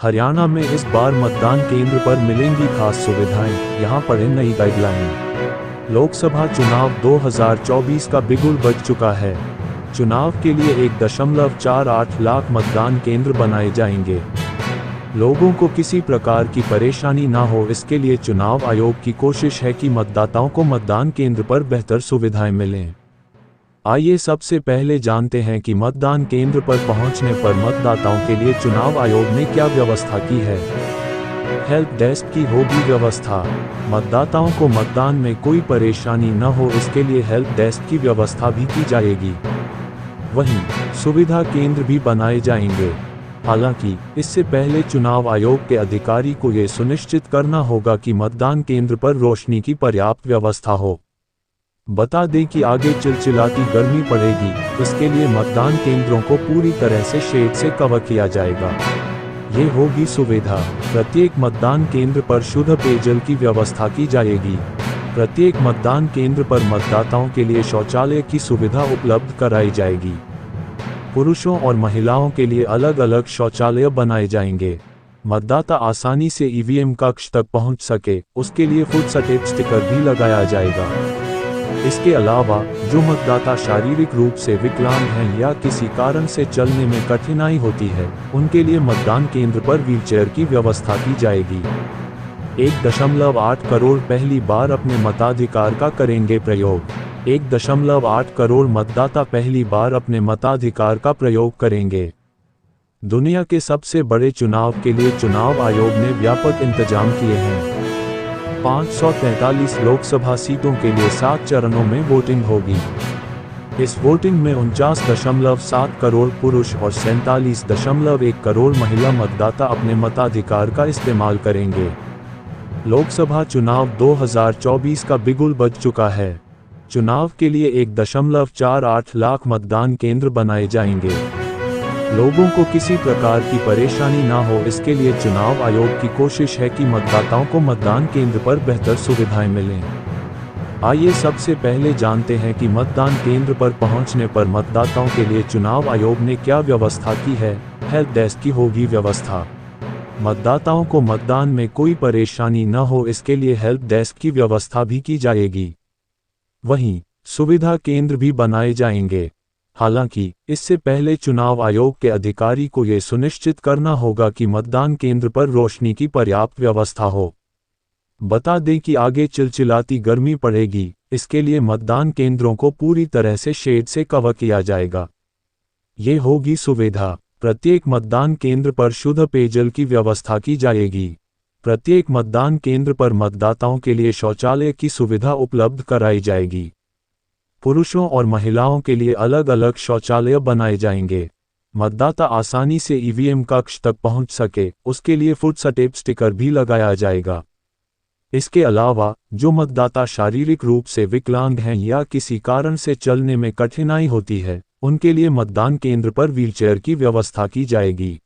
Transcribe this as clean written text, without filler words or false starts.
हरियाणा में इस बार मतदान केंद्र पर मिलेंगी खास सुविधाएं, यहाँ पढ़ें नई गाइडलाइन। लोकसभा चुनाव 2024 का बिगुल बज चुका है। चुनाव के लिए 1.48 लाख मतदान केंद्र बनाए जाएंगे। लोगों को किसी प्रकार की परेशानी ना हो, इसके लिए चुनाव आयोग की कोशिश है कि मतदाताओं को मतदान केंद्र पर बेहतर सुविधाएं मिलें। आइए सबसे पहले जानते हैं कि मतदान केंद्र पर पहुंचने पर मतदाताओं के लिए चुनाव आयोग ने क्या व्यवस्था की है। हेल्प डेस्क की होगी व्यवस्था। मतदाताओं को मतदान में कोई परेशानी न हो, इसके लिए हेल्प डेस्क की व्यवस्था भी की जाएगी। वहीं सुविधा केंद्र भी बनाए जाएंगे। हालांकि इससे पहले चुनाव आयोग के अधिकारी को ये सुनिश्चित करना होगा कि मतदान केंद्र पर रोशनी की पर्याप्त व्यवस्था हो। बता दें कि आगे चिलचिलाती गर्मी पड़ेगी, इसके लिए मतदान केंद्रों को पूरी तरह से शेड से कवर किया जाएगा। ये होगी सुविधा। प्रत्येक मतदान केंद्र पर शुद्ध पेयजल की व्यवस्था की जाएगी। प्रत्येक मतदान केंद्र पर मतदाताओं के लिए शौचालय की सुविधा उपलब्ध कराई जाएगी। पुरुषों और महिलाओं के लिए अलग अलग शौचालय बनाए जाएंगे। मतदाता आसानी से ईवीएम कक्ष तक पहुंच सके, उसके लिए फुट स्टेप स्टिकर भी लगाया जाएगा। इसके अलावा जो मतदाता शारीरिक रूप से विकलांग हैं या किसी कारण से चलने में कठिनाई होती है, उनके लिए मतदान केंद्र पर व्हीलचेयर की व्यवस्था की जाएगी। 1.8 करोड़ पहली बार अपने मताधिकार का करेंगे प्रयोग। 1.8 करोड़ मतदाता पहली बार अपने मताधिकार का प्रयोग करेंगे। दुनिया के सबसे बड़े चुनाव के लिए चुनाव आयोग ने व्यापक इंतजाम किए हैं। 543 लोकसभा सीटों के लिए 7 चरणों में वोटिंग होगी। इस वोटिंग में 49.7 करोड़ पुरुष और 47.1 करोड़ महिला मतदाता अपने मताधिकार का इस्तेमाल करेंगे। लोकसभा चुनाव 2024 का बिगुल बज चुका है। चुनाव के लिए 1.48 लाख मतदान केंद्र बनाए जाएंगे। लोगों को किसी प्रकार की परेशानी ना हो, इसके लिए चुनाव आयोग की कोशिश है कि मतदाताओं को मतदान केंद्र पर बेहतर सुविधाएं मिलें। आइए सबसे पहले जानते हैं कि मतदान केंद्र पर पहुंचने पर मतदाताओं के लिए चुनाव आयोग ने क्या व्यवस्था की है। हेल्प डेस्क की होगी व्यवस्था। मतदाताओं को मतदान में कोई परेशानी न हो, इसके लिए हेल्प डेस्क की व्यवस्था भी की जाएगी। वहीं सुविधा केंद्र भी बनाए जाएंगे। हालांकि इससे पहले चुनाव आयोग के अधिकारी को यह सुनिश्चित करना होगा कि मतदान केंद्र पर रोशनी की पर्याप्त व्यवस्था हो। बता दें कि आगे चिलचिलाती गर्मी पड़ेगी, इसके लिए मतदान केंद्रों को पूरी तरह से शेड से कवर किया जाएगा। ये होगी सुविधा। प्रत्येक मतदान केंद्र पर शुद्ध पेयजल की व्यवस्था की जाएगी। प्रत्येक मतदान केंद्र पर मतदाताओं के लिए शौचालय की सुविधा उपलब्ध कराई जाएगी। पुरुषों और महिलाओं के लिए अलग अलग शौचालय बनाए जाएंगे। मतदाता आसानी से ईवीएम कक्ष तक पहुंच सके, उसके लिए फुट स्टेप स्टिकर भी लगाया जाएगा। इसके अलावा जो मतदाता शारीरिक रूप से विकलांग हैं या किसी कारण से चलने में कठिनाई होती है, उनके लिए मतदान केंद्र पर व्हीलचेयर की व्यवस्था की जाएगी।